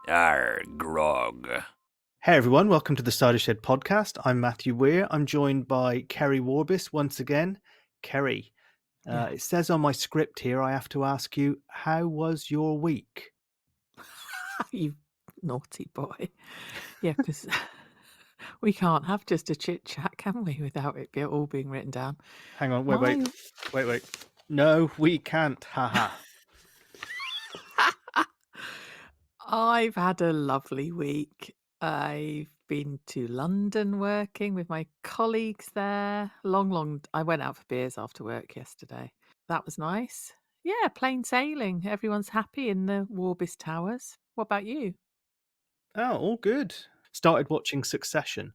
Grog. Hey everyone, welcome to the Cider Shed podcast. I'm Matthew Weir. I'm joined by Keri Warbis once again. Keri, it says on my script here I have to ask you, how was your week? You naughty boy. Yeah, because we can't have just a chit chat, can we, without it all being written down? Hang on, wait. No, we can't. Haha. I've had a lovely week. I've been to London working with my colleagues there. I went out for beers after work yesterday. That was nice. Yeah, plain sailing. Everyone's happy in the Warbis Towers. What about you? Oh, all good. Started watching Succession.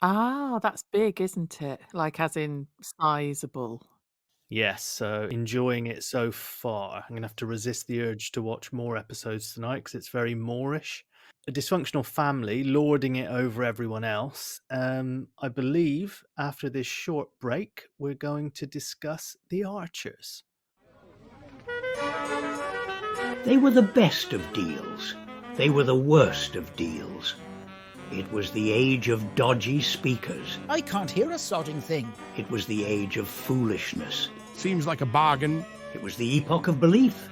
Ah, that's big, isn't it? Like as in sizable. Yes, so enjoying it so far. I'm going to have to resist the urge to watch more episodes tonight because it's very Moorish. A dysfunctional family lording it over everyone else. I believe after this short break, we're going to discuss The Archers. They were the best of deals. They were the worst of deals. It was the age of dodgy speakers. I can't hear a sodding thing. It was the age of foolishness. Seems like a bargain. It was the epoch of belief.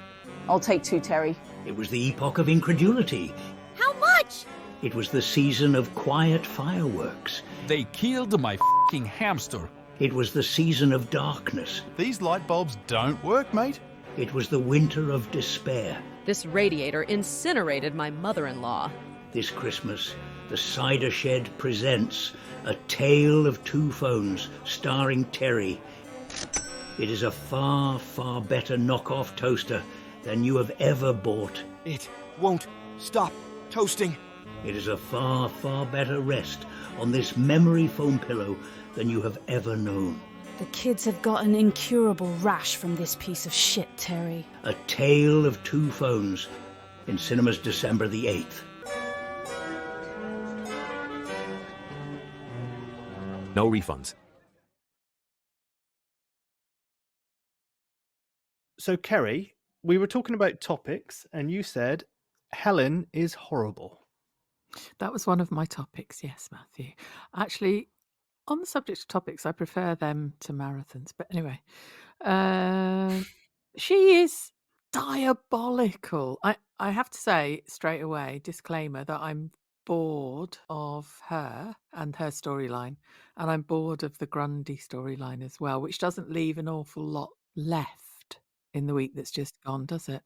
I'll take 2, Terry. It was the epoch of incredulity. How much? It was the season of quiet fireworks. They killed my f***ing hamster. It was the season of darkness. These light bulbs don't work, mate. It was the winter of despair. This radiator incinerated my mother-in-law. This Christmas, the Cider Shed presents A Tale of Two Phones, starring Terry. It is a far, far better knockoff toaster than you have ever bought. It won't stop toasting. It is a far, far better rest on this memory foam pillow than you have ever known. The kids have got an incurable rash from this piece of shit, Terry. A Tale of Two Phones, in cinemas December the 8th. No refunds. So, Keri, we were talking about topics, and you said Helen is horrible. That was one of my topics, yes, Matthew. Actually, on the subject of topics, I prefer them to marathons. But anyway, she is diabolical. I have to say straight away, disclaimer, that I'm bored of her and her storyline, and I'm bored of the Grundy storyline as well, which doesn't leave an awful lot left in the week that's just gone, does it?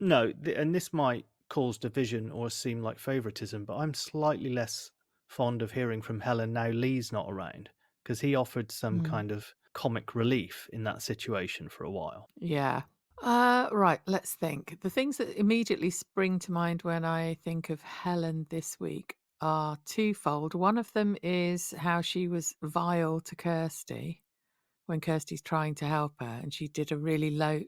No, and this might cause division or seem like favoritism, but I'm slightly less fond of hearing from Helen now Lee's not around, because he offered some kind of comic relief in that situation for a while. Yeah. Right, let's think. The things that immediately spring to mind when I think of Helen this week are twofold. One of them is how she was vile to Kirsty when Kirsty's trying to help her, and she did a really low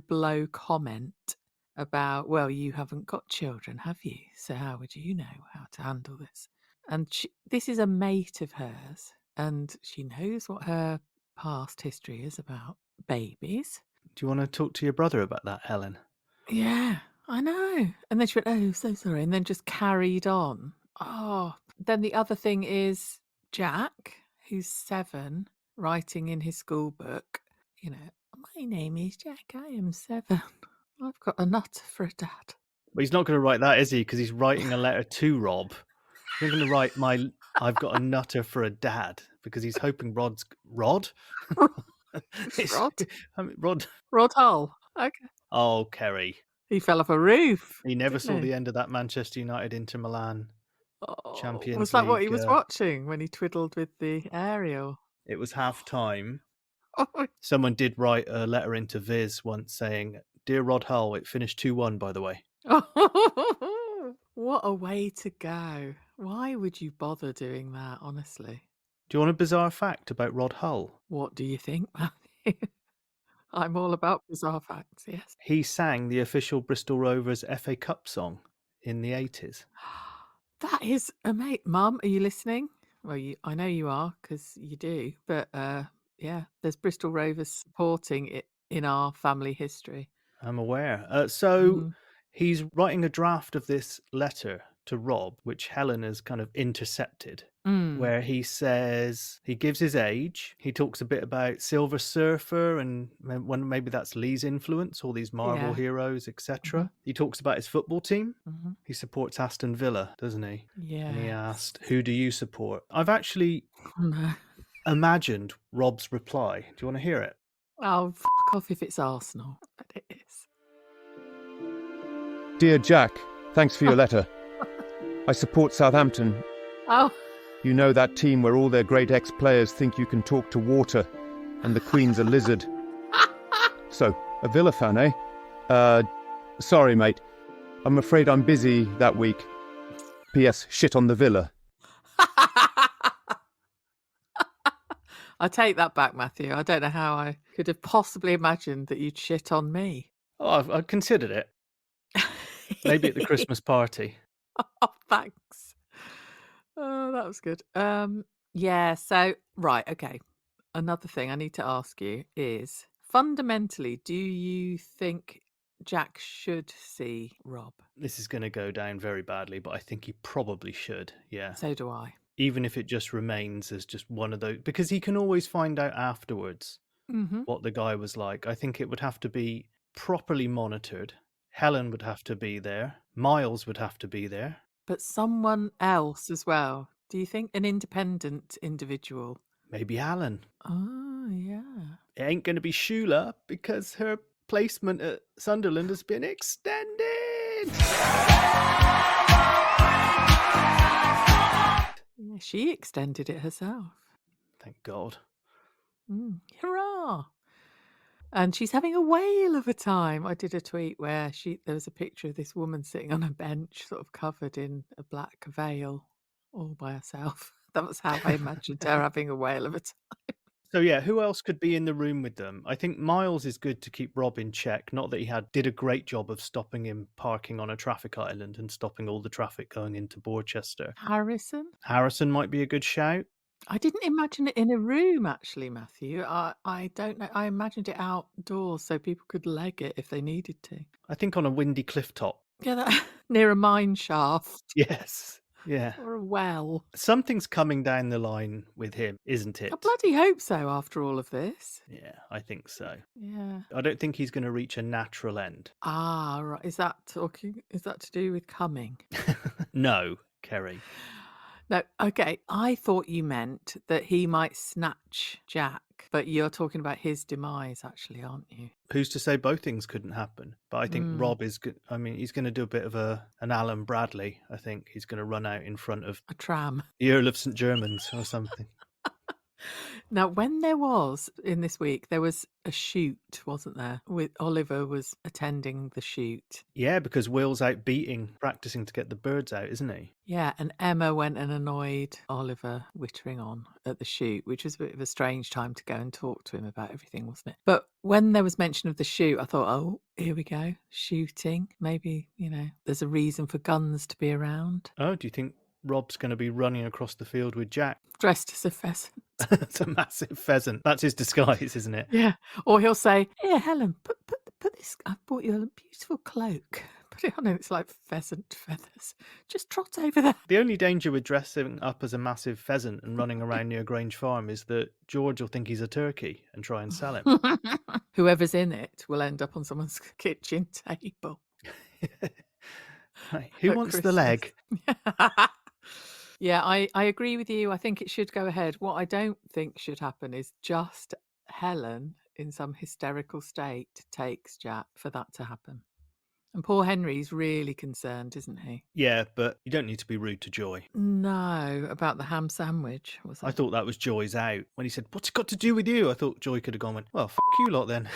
blow comment about, well, you haven't got children, have you? So how would you know how to handle this? And this is a mate of hers, and she knows what her past history is about babies. Do you want to talk to your brother about that, Helen? Yeah, I know. And then she went, oh, so sorry, and then just carried on. Oh, then the other thing is Jack, who's 7, writing in his school book, my name is Jack, I am 7. I've got a nut for a dad. But he's not going to write that, is he? Because he's writing a letter to Rob. He's going to write I've got a nutter for a dad, because he's hoping Rod? Rod Rod Hull. Okay. Oh, Keri. He fell off a roof. He never saw the end of that Manchester United Inter Milan Champions Was that League, what he was watching when he twiddled with the aerial? It was half time. Someone did write a letter into Viz once saying, Dear Rod Hull, it finished 2-1, by the way. What a way to go. Why would you bother doing that, honestly? Do you want a bizarre fact about Rod Hull? What do you think, Matthew? I'm all about bizarre facts, yes. He sang the official Bristol Rovers FA Cup song in the 80s. That is amazing. Mum, are you listening? Well, I know you are, because you do. But yeah, there's Bristol Rovers supporting it in our family history. I'm aware. He's writing a draft of this letter to Rob, which Helen has kind of intercepted, where he says, he gives his age. He talks a bit about Silver Surfer and when maybe that's Lee's influence, all these Marvel Yeah. heroes, etc. He talks about his football team. He supports Aston Villa, doesn't he? Yeah. And he asked, who do you support? I've actually Oh, no. imagined Rob's reply. Do you want to hear it? Oh, f off if it's Arsenal. But it is. Dear Jack, thanks for your letter. I support Southampton. Oh. You know that team where all their great ex-players think you can talk to water and the Queen's a lizard. So, a Villa fan, eh? Sorry, mate. I'm afraid I'm busy that week. P.S. Shit on the Villa. I take that back, Matthew. I don't know how I could have possibly imagined that you'd shit on me. Oh, I've considered it. Maybe at the Christmas party. Oh, thanks. Oh, that was good. Yeah, so, right, okay. Another thing I need to ask you is, fundamentally, do you think Jack should see Rob? This is going to go down very badly, but I think he probably should, yeah. So do I. Even if it just remains as just one of those, because he can always find out afterwards what the guy was like. I think it would have to be properly monitored. Helen would have to be there. Miles would have to be there. But someone else as well. Do you think an independent individual? Maybe Alan. Oh, yeah. It ain't going to be Shula because her placement at Sunderland has been extended. Yeah, she extended it herself. Thank God. Hurrah! And she's having a whale of a time. I did a tweet where there was a picture of this woman sitting on a bench, sort of covered in a black veil, all by herself. That was how I imagined her having a whale of a time. So yeah, who else could be in the room with them? I think Miles is good to keep Rob in check. Not that he did a great job of stopping him parking on a traffic island and stopping all the traffic going into Borchester. Harrison might be a good shout. I didn't imagine it in a room, actually, Matthew. I don't know. I imagined it outdoors so people could leg it if they needed to. I think on a windy cliff top. Yeah, near a mine shaft. Yes. Yeah. Or a well. Something's coming down the line with him, isn't it? I bloody hope so after all of this. Yeah, I think so. Yeah. I don't think he's going to reach a natural end. Ah, right. Is that to do with coming? No, Keri. No, okay. I thought you meant that he might snatch Jack, but you're talking about his demise, actually, aren't you? Who's to say both things couldn't happen? But I think Rob is good. I mean, he's going to do a bit of an Alan Bradley. I think he's going to run out in front of a tram, the Earl of St. Germans or something. Now, when there was, in this week, there was a shoot, wasn't there? With Oliver was attending the shoot. Yeah, because Will's out practicing to get the birds out, isn't he? Yeah, and Emma went and annoyed Oliver Wittering on at the shoot, which was a bit of a strange time to go and talk to him about everything, wasn't it? But when there was mention of the shoot, I thought, oh, here we go, shooting. Maybe, there's a reason for guns to be around. Oh, do you think Rob's going to be running across the field with Jack? Dressed as a pheasant. It's a massive pheasant. That's his disguise, isn't it? Yeah. Or he'll say, here, Helen, put this, I've bought you a beautiful cloak. Put it on and it's like pheasant feathers. Just trot over there. The only danger with dressing up as a massive pheasant and running around near Grange Farm is that George will think he's a turkey and try and sell him. Whoever's in it will end up on someone's kitchen table. Right. Who wants the leg? Yeah, I agree with you. I think it should go ahead. What I don't think should happen is just Helen in some hysterical state takes Jack for that to happen. And poor Henry's really concerned, isn't he? Yeah, but you don't need to be rude to Joy. No, about the ham sandwich, was it? I thought that was Joy's out. When he said, what's it got to do with you? I thought Joy could have gone, well, f*** you lot then.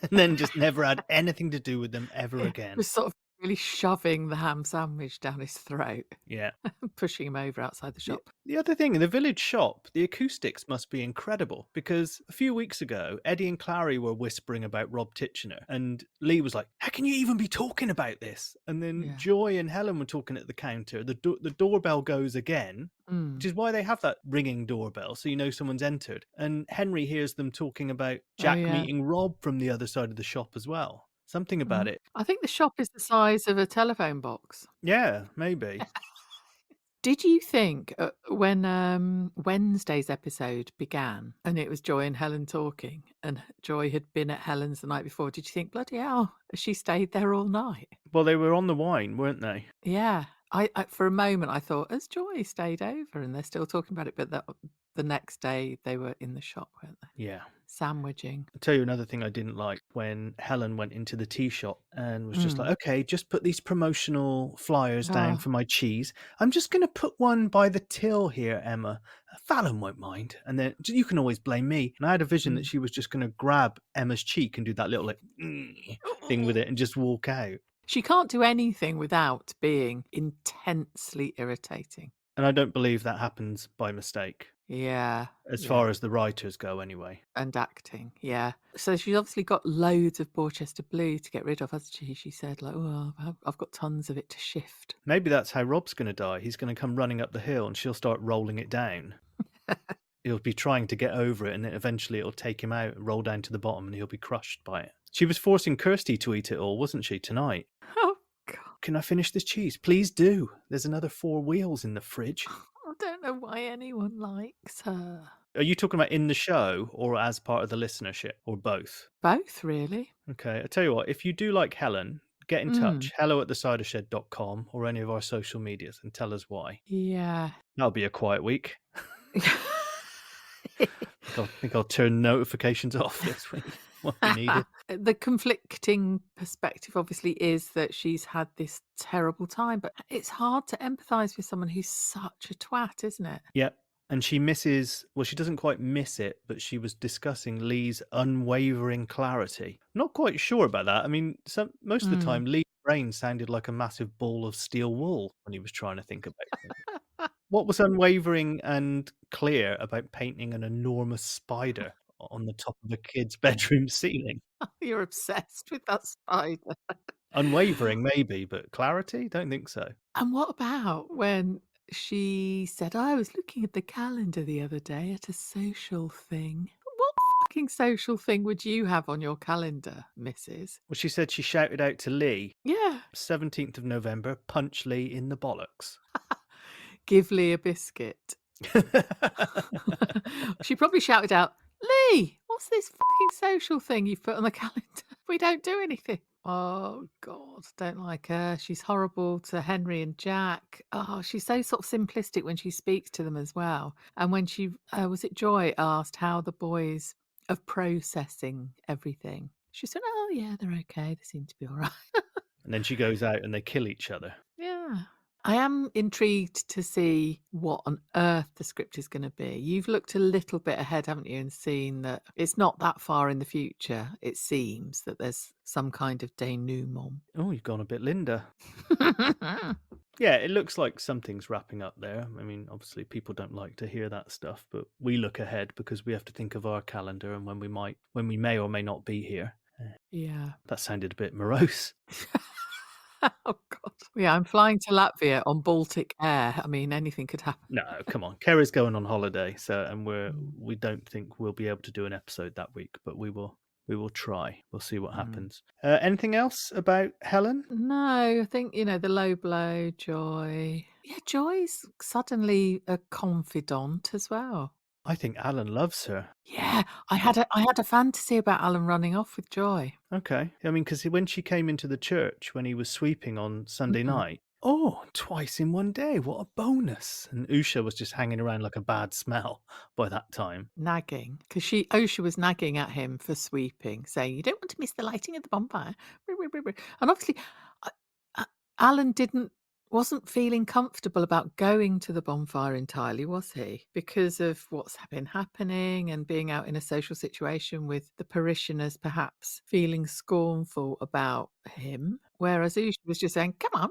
And then just never had anything to do with them ever again. Was sort of really shoving the ham sandwich down his throat. Yeah. Pushing him over outside the shop. The other thing, in the village shop, the acoustics must be incredible because a few weeks ago, Eddie and Clary were whispering about Rob Titchener and Lee was like, how can you even be talking about this? And then Joy and Helen were talking at the counter. The doorbell goes again, which is why they have that ringing doorbell, so you know someone's entered. And Henry hears them talking about Jack meeting Rob from the other side of the shop as well. Something about it. I think the shop is the size of a telephone box. Yeah, maybe. Did you think when Wednesday's episode began and it was Joy and Helen talking and Joy had been at Helen's the night before, did you think, bloody hell, has she stayed there all night? Well, they were on the wine, weren't they? Yeah. I for a moment I thought, has Joy stayed over? And they're still talking about it, but the next day they were in the shop, weren't they? Yeah. Sandwiching. I'll tell you another thing I didn't like when Helen went into the tea shop and was just like, okay, just put these promotional flyers down Oh. for my cheese. I'm just going to put one by the till here, Emma. Fallon won't mind. And then you can always blame me. And I had a vision that she was just going to grab Emma's cheek and do that little like thing with it and just walk out. She can't do anything without being intensely irritating. And I don't believe that happens by mistake. Yeah. As far as the writers go, anyway. And acting, yeah. So she's obviously got loads of Borchester Blue to get rid of, hasn't she? She said, like, oh, I've got tons of it to shift. Maybe that's how Rob's going to die. He's going to come running up the hill and she'll start rolling it down. He'll be trying to get over it and then eventually it'll take him out and roll down to the bottom and he'll be crushed by it. She was forcing Kirsty to eat it all, wasn't she, tonight? Oh, God. Can I finish this cheese? Please do. There's another 4 wheels in the fridge. I don't know why anyone likes her. Are you talking about in the show or as part of the listenership or both? Both, really. Okay, I tell you what, if you do like Helen, get in touch, hello@thecidershed.com or any of our social medias and tell us why. Yeah. That'll be a quiet week. I think I'll turn notifications off this week. What we needed. The conflicting perspective obviously is that she's had this terrible time, but it's hard to empathise with someone who's such a twat, isn't it? Yep. And she misses, well, she doesn't quite miss it, but she was discussing Lee's unwavering clarity. Not quite sure about that. I mean, most of the time, Lee's brain sounded like a massive ball of steel wool when he was trying to think about it. What was unwavering and clear about painting an enormous spider on the top of a kid's bedroom ceiling? You're obsessed with that spider. Unwavering, maybe, but clarity? Don't think so. And what about when she said, I was looking at the calendar the other day at a social thing. What fucking social thing would you have on your calendar, Mrs.? Well, she said she shouted out to Lee. Yeah. 17th of November, punch Lee in the bollocks. Give Lee a biscuit. She probably shouted out, Lee, what's this fucking social thing you've put on the calendar? We don't do anything. Oh, God, don't like her. She's horrible to Henry and Jack. Oh, she's so sort of simplistic when she speaks to them as well. And when she, was it Joy, asked how the boys are processing everything. She said, oh, yeah, they're okay. They seem to be all right. And then she goes out and they kill each other. Yeah. I am intrigued to see what on earth the script is going to be. You've looked a little bit ahead, haven't you, and seen that it's not that far in the future. It seems that there's some kind of denouement. Oh, you've gone a bit Linda. Yeah, it looks like something's wrapping up there. I mean, obviously people don't like to hear that stuff, but we look ahead because we have to think of our calendar and when we may or may not be here. Yeah. That sounded a bit morose. Oh, God. Yeah, I'm flying to Latvia on Baltic Air. I mean, anything could happen. No, come on. Keri's going on holiday, and we don't think we'll be able to do an episode that week, but we will try. We'll see what happens. Anything else about Helen? No, I think, the low blow, Joy. Yeah, Joy's suddenly a confidant as well. I think Alan loves her. Yeah, I had a fantasy about Alan running off with Joy. Okay. I mean, because when she came into the church, when he was sweeping on Sunday night, twice in one day, what a bonus. And Usha was just hanging around like a bad smell by that time. Nagging, because Osha was nagging at him for sweeping, saying, you don't want to miss the lighting of the bonfire. And obviously, Alan wasn't feeling comfortable about going to the bonfire entirely, was he? Because of what's been happening and being out in a social situation with the parishioners perhaps feeling scornful about him. Whereas Usha was just saying, come on.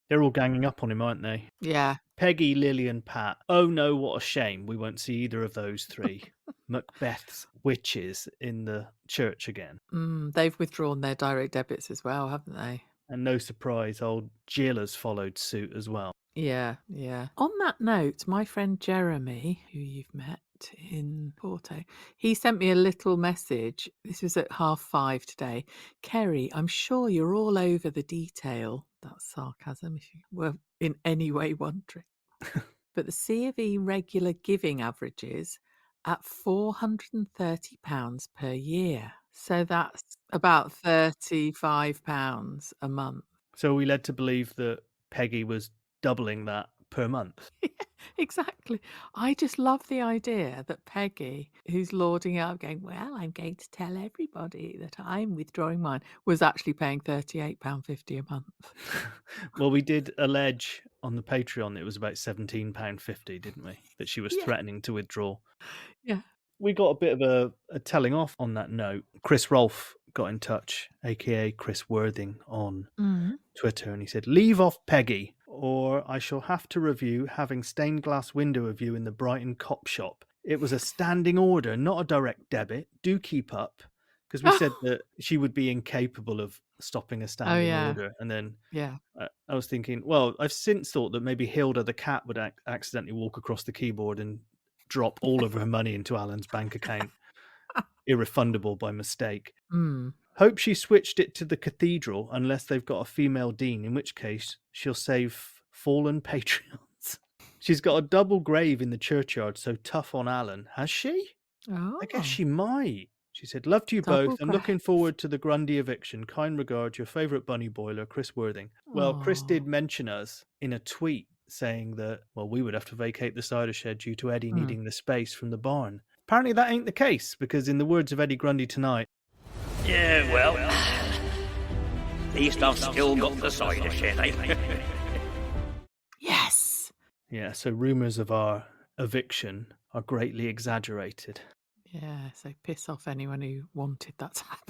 They're all ganging up on him, aren't they? Yeah. Peggy, Lily and Pat. Oh no, what a shame. We won't see either of those three. Macbeth's witches in the church again. They've withdrawn their direct debits as well, haven't they? And no surprise, old Jill has followed suit as well. Yeah. On that note, my friend Jeremy, who you've met, in Porto. He sent me a little message. This was at 5:30 today. Kerry, I'm sure you're all over the detail. That's sarcasm if you were in any way wondering. But the C of E regular giving averages at £430 per year. So that's about £35 a month. So we led to believe that Peggy was doubling that per month. Exactly. I just love the idea that Peggy, who's lording it up, going, well, I'm going to tell everybody that I'm withdrawing mine, was actually paying £38.50 a month. Well, we did allege on the Patreon it was about £17.50, didn't we? That she was Yeah. threatening to withdraw. Yeah. We got a bit of a telling off on that note. Chris Rolfe got in touch, aka Chris Worthing, on Twitter, and he said, leave off Peggy, or I shall have to review having stained glass window of you in the Brighton cop shop. It was a standing order, not a direct debit. Do keep up. Because we said that she would be incapable of stopping a standing order. And then I was thinking, well, I've since thought that maybe Hilda the cat would accidentally walk across the keyboard and drop all of her money into Alan's bank account, irrefundable by mistake. Hope she switched it to the cathedral unless they've got a female dean, in which case she'll save fallen patrons. She's got a double grave in the churchyard, so tough on Alan. Has she? Oh. I guess she might. She said, love to you Double both. I'm looking forward to the Grundy eviction. Kind regards, your favourite bunny boiler, Chris Worthing. Well, Chris did mention us in a tweet saying that, well, we would have to vacate the cider shed due to Eddie needing the space from the barn. Apparently that ain't the case, because in the words of Eddie Grundy tonight, yeah, well, at least I've still got the cider shed, eh? Yes. Yeah, so rumours of our eviction are greatly exaggerated. Yeah, so piss off anyone who wanted that to happen.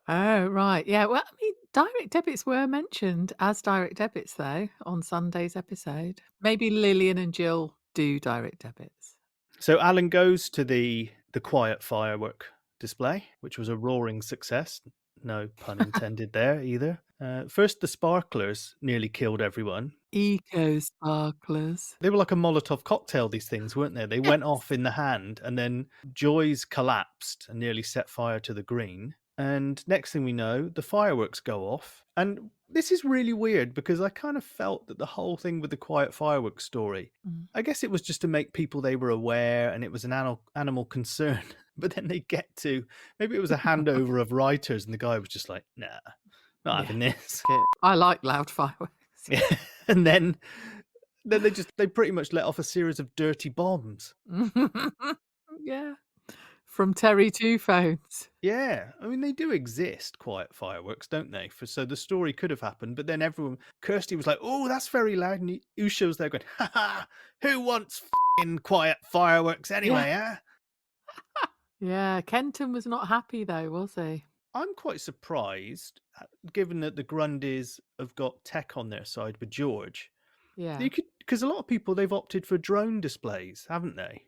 Oh, right. Yeah, well, I mean, direct debits were mentioned as direct debits, though, on Sunday's episode. Maybe Lillian and Jill do direct debits. So Alan goes to the quiet firework display, which was a roaring success. No pun intended there either. First, the sparklers nearly killed everyone. Eco sparklers. They were like a Molotov cocktail, these things, weren't they? They went off in the hand, and then Joy's collapsed and nearly set fire to the green. And next thing we know, the fireworks go off. And this is really weird because I kind of felt that the whole thing with the quiet fireworks story, I guess it was just to make people they were aware and it was an animal concern. But then they get to, maybe it was a handover of writers and the guy was just like, nah, not having this. I like loud fireworks. Yeah. And then they pretty much let off a series of dirty bombs. Yeah. From Terry Two Phones. Yeah, I mean, they do exist, quiet fireworks, don't they? So the story could have happened, but then Kirsty was like, oh, that's very loud. And Usha was there going, ha ha, who wants f***ing quiet fireworks anyway, huh? Yeah, Kenton was not happy though, was he? I'm quite surprised, given that the Grundys have got tech on their side with George. Yeah. Because a lot of people, they've opted for drone displays, haven't they?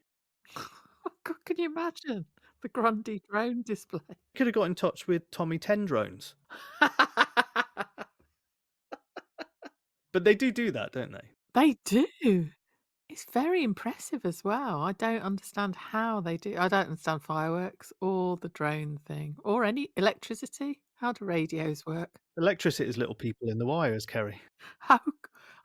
God, can you imagine the Grundy drone display? Could have got in touch with Tommy 10 drones. But they do that, don't they? They do. It's very impressive as well. I don't understand how they do. I don't understand fireworks or the drone thing or any electricity. How do radios work? Electricity is little people in the wires, Kerry. How?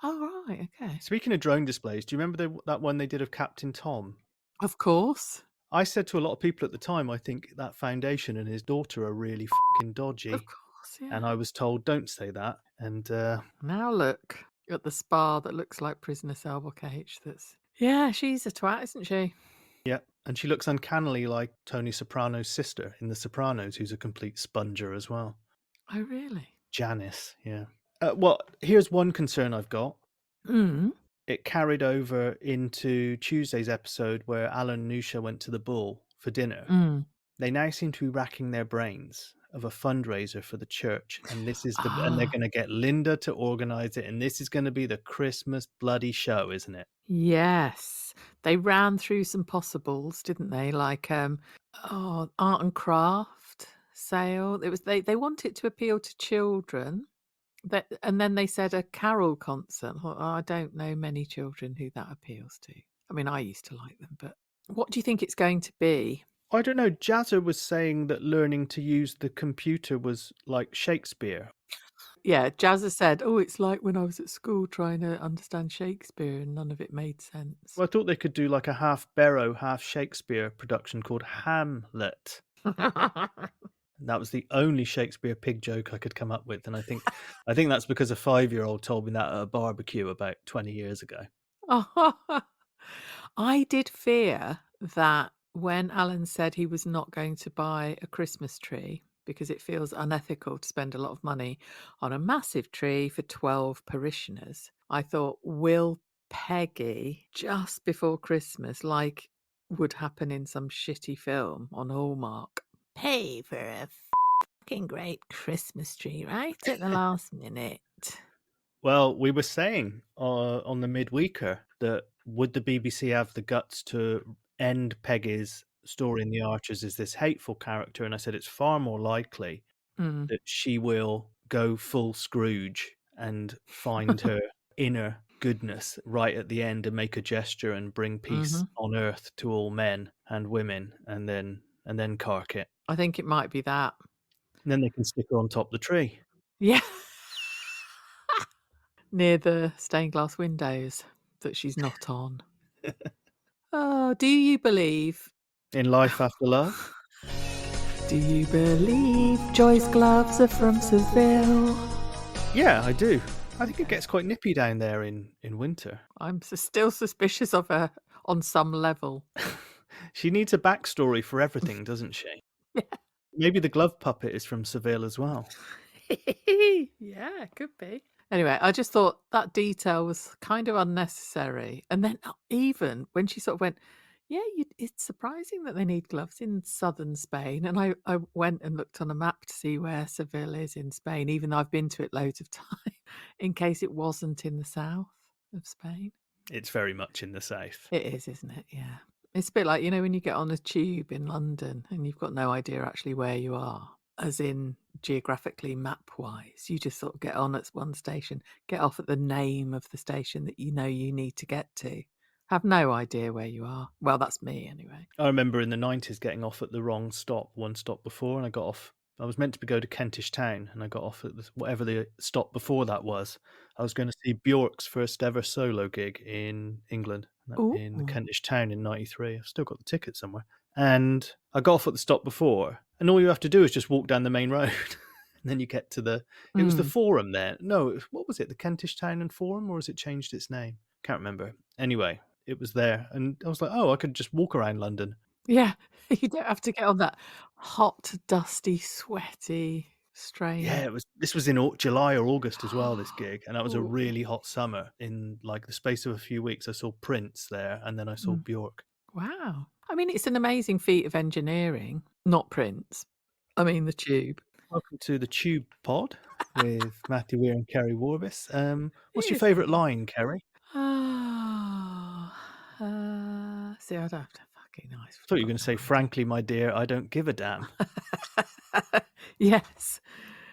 Oh, right. Okay. Speaking of drone displays, do you remember that one they did of Captain Tom? Of course. I said to a lot of people at the time, I think that Foundation and his daughter are really fucking dodgy. Of course, yeah. And I was told, don't say that. And now look at the spa that looks like Prisoner Cell Block H. Yeah, she's a twat, isn't she? Yeah, and she looks uncannily like Tony Soprano's sister in The Sopranos, who's a complete sponger as well. Oh, really? Janice, yeah. Well, here's one concern I've got. It carried over into Tuesday's episode where Alan and Nusha went to the Bull for dinner. They now seem to be racking their brains of a fundraiser for the church, and this is and they're going to get Linda to organise it, and this is going to be the Christmas bloody show, isn't it? Yes, they ran through some possibles, didn't they? Like art and craft sale. It was they want it to appeal to children. And then they said a carol concert. I don't know many children who that appeals to. I mean, I used to like them, but what do you think it's going to be? I don't know. Jazza was saying that learning to use the computer was like Shakespeare. Yeah, Jazza said, "Oh, it's like when I was at school trying to understand Shakespeare and none of it made sense." Well, I thought they could do like a half Barrow, half Shakespeare production called Hamlet. That was the only Shakespeare pig joke I could come up with, and I think that's because a 5-year-old told me that at a barbecue about 20 years ago. I did fear that when Alan said he was not going to buy a Christmas tree because it feels unethical to spend a lot of money on a massive tree for 12 parishioners, I thought, will Peggy, just before Christmas, like would happen in some shitty film on Hallmark, pay for a fucking great Christmas tree right at the last minute? Well, we were saying on the midweeker that would the BBC have the guts to end Peggy's story in The Archers as this hateful character, and I said it's far more likely that she will go full Scrooge and find her inner goodness right at the end and make a gesture and bring peace on earth to all men and women, and then cark it. I think it might be that. And then they can stick her on top of the tree. Yeah. Near the stained glass windows that she's not on. Oh, do you believe in life after love? Do you believe Joy's gloves are from Seville? Yeah, I do. I think it gets quite nippy down there in winter. I'm still suspicious of her on some level. She needs a backstory for everything, doesn't she? Yeah. Maybe the glove puppet is from Seville as well. Yeah, it could be. Anyway, I just thought that detail was kind of unnecessary. And then even when she sort of went, yeah, it's surprising that they need gloves in southern Spain. And I went and looked on a map to see where Seville is in Spain, even though I've been to it loads of time, in case it wasn't in the south of Spain. It's very much in the south. It is, isn't it? Yeah. It's a bit like, when you get on a tube in London and you've got no idea actually where you are, as in geographically map-wise. You just sort of get on at one station, get off at the name of the station that you need to get to. Have no idea where you are. Well, that's me anyway. I remember in the 90s getting off at the wrong stop, one stop before, and I got off. I was meant to go to Kentish Town, and I got off at whatever the stop before that was. I was going to see Bjork's first ever solo gig in England, in the Kentish Town in '93. I've still got the ticket somewhere. And I got off at the stop before, and all you have to do is just walk down the main road. And then you get to it was the Forum there. No, what was it? The Kentish Town and Forum, or has it changed its name? Can't remember. Anyway, it was there. And I was like, oh, I could just walk around London. Yeah, you don't have to get on that hot, dusty, sweaty train. Yeah, this was in July or August as well, this gig. And that was a really hot summer. In like the space of a few weeks, I saw Prince there, and then I saw Bjork. Wow. I mean, it's an amazing feat of engineering. Not Prince. I mean, the Tube. Welcome to the Tube Pod with Matthew Weir and Keri Warbis. What's your favourite line, Keri? See, I don't have to fucking know. I thought you were going to say, frankly, my dear, I don't give a damn. Yes.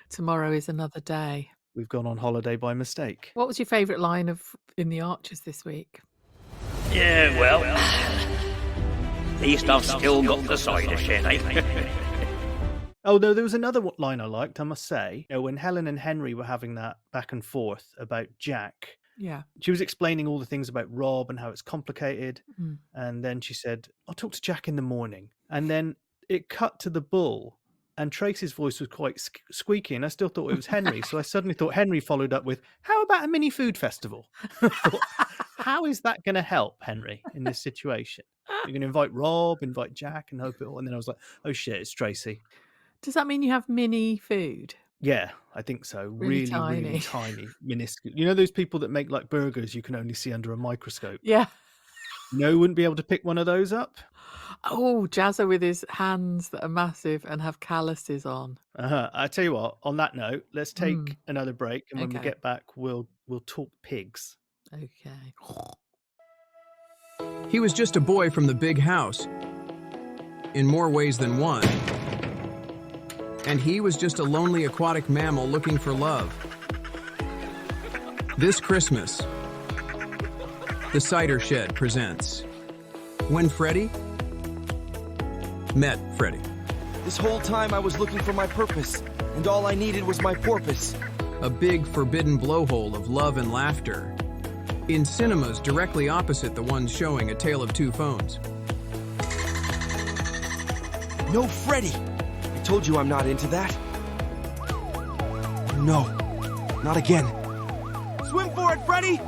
Tomorrow is another day. We've gone on holiday by mistake. What was your favourite line in The Archers this week? Yeah, well, at least I've still got the cider shed, eh? Oh, no, there was another line I liked, I must say. When Helen and Henry were having that back and forth about Jack. Yeah. She was explaining all the things about Rob and how it's complicated. And then she said, I'll talk to Jack in the morning. And then it cut to the bull. And Tracy's voice was quite squeaky, and I still thought it was Henry. So I suddenly thought Henry followed up with, how about a mini food festival? I thought, how is that going to help, Henry, in this situation? You're going to invite Rob, invite Jack, and hope it all. And then I was like, oh shit, it's Tracy. Does that mean you have mini food? Yeah, I think so. Really tiny, minuscule. You know those people that make like burgers you can only see under a microscope? Yeah. No, wouldn't be able to pick one of those up? Oh, Jazza with his hands that are massive and have calluses on. I tell you what, on that note, let's take another break, and when we get back, we'll talk pigs. Okay. He was just a boy from the big house, in more ways than one. And he was just a lonely aquatic mammal looking for love. This Christmas, The Cider Shed presents When Freddy Met Freddy. This whole time I was looking for my purpose, and all I needed was my porpoise. A big forbidden blowhole of love and laughter. In cinemas directly opposite the ones showing A Tale of Two Phones. No, Freddy! I told you I'm not into that. No, not again. Swim for it, Freddy!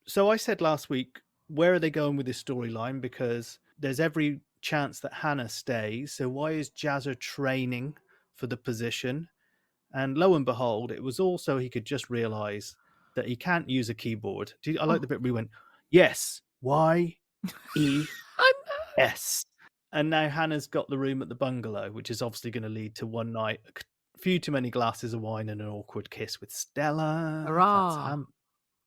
So I said last week, where are they going with this storyline? Because there's every chance that Hannah stays. So why is Jazzer training for the position? And lo and behold, it was also he could just realise that he can't use a keyboard. I like the bit where he went, yes, Y-E-S. And now Hannah's got the room at the bungalow, which is obviously going to lead to one night, a few too many glasses of wine and an awkward kiss with Stella. Hurrah!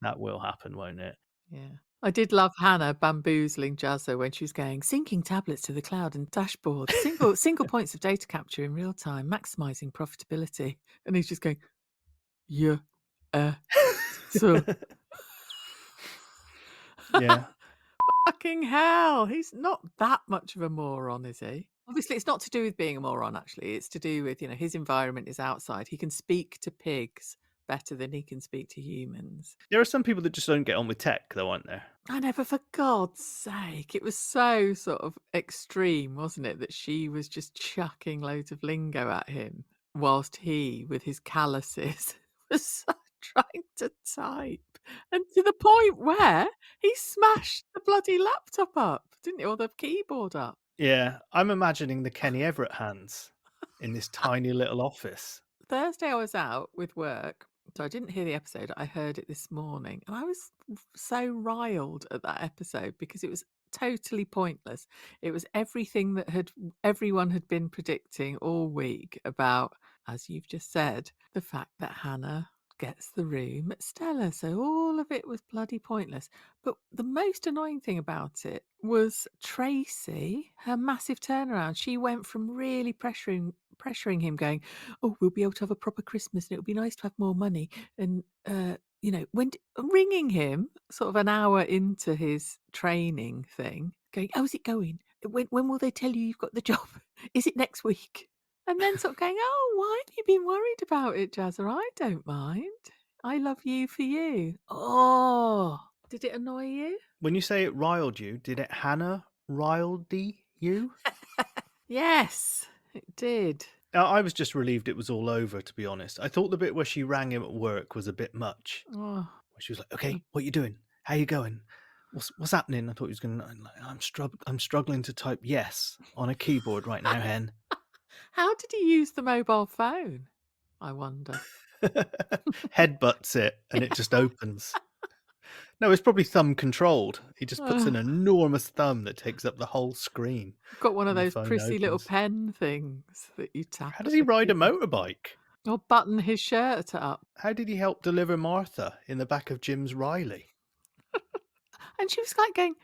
That will happen, won't it? Yeah. I did love Hannah bamboozling Jazzo when she was going, syncing tablets to the cloud and dashboard, single points of data capture in real time, maximising profitability. And he's just going, yeah, so. Yeah. Fucking hell. He's not that much of a moron, is he? Obviously, it's not to do with being a moron, actually. It's to do with, his environment is outside. He can speak to pigs better than he can speak to humans. There are some people that just don't get on with tech, though, aren't there? I know, but for God's sake, it was so sort of extreme, wasn't it? That she was just chucking loads of lingo at him whilst he, with his calluses, was trying to type. And to the point where he smashed the bloody laptop up, didn't he? Or the keyboard up. Yeah, I'm imagining the Kenny Everett hands in this tiny little office. Thursday I was out with work, so I didn't hear the episode. I heard it this morning, and I was so riled at that episode because it was totally pointless. It was everything that everyone had been predicting all week about, as you've just said, the fact that Hannah gets the room at Stella. So all of it was bloody pointless. But the most annoying thing about it was Tracy, her massive turnaround. She went from really pressuring him, going, oh, we'll be able to have a proper Christmas and it'll be nice to have more money. And, ringing him sort of an hour into his training thing, going, how's it going? When will they tell you you've got the job? Is it next week? And then sort of going, oh, why have you been worried about it, Jazzer? I don't mind. I love you for you. Oh, did it annoy you? When you say it riled you, did it Hannah riled you? Yes, it did. I was just relieved it was all over, to be honest. I thought the bit where she rang him at work was a bit much. Oh. Where she was like, okay, what you doing? How you going? What's happening? I thought he was going to, I'm struggling to type yes on a keyboard right now, hen. How did he use the mobile phone? I wonder. Headbutts it and it just opens. No, it's probably thumb controlled. He just puts an enormous thumb that takes up the whole screen. Got one of those prissy little pen things that you tap. How does he ride a motorbike? Or button his shirt up. How did he help deliver Martha in the back of Jim's Riley? And she was like going,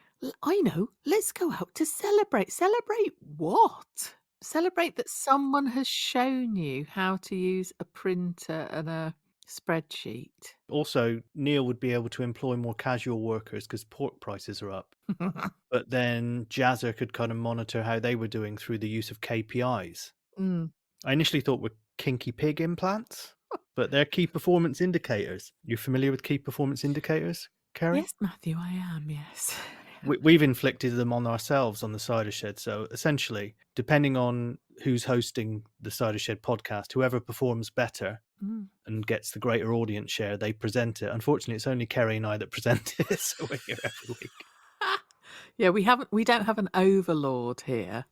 I know, let's go out to celebrate. Celebrate what? Celebrate that someone has shown you how to use a printer and a spreadsheet. Also, Neil would be able to employ more casual workers because pork prices are up. But then Jazzer could kind of monitor how they were doing through the use of KPIs. Mm. I initially thought were kinky pig implants, but they're key performance indicators. You familiar with key performance indicators, Keri? Yes, Matthew, I am, yes. We've inflicted them on ourselves on the Cider Shed. So essentially, depending on who's hosting the Cider Shed podcast, whoever performs better and gets the greater audience share, they present it. Unfortunately, it's only Keri and I that present it, so we're here every week. Yeah, we don't have an overlord here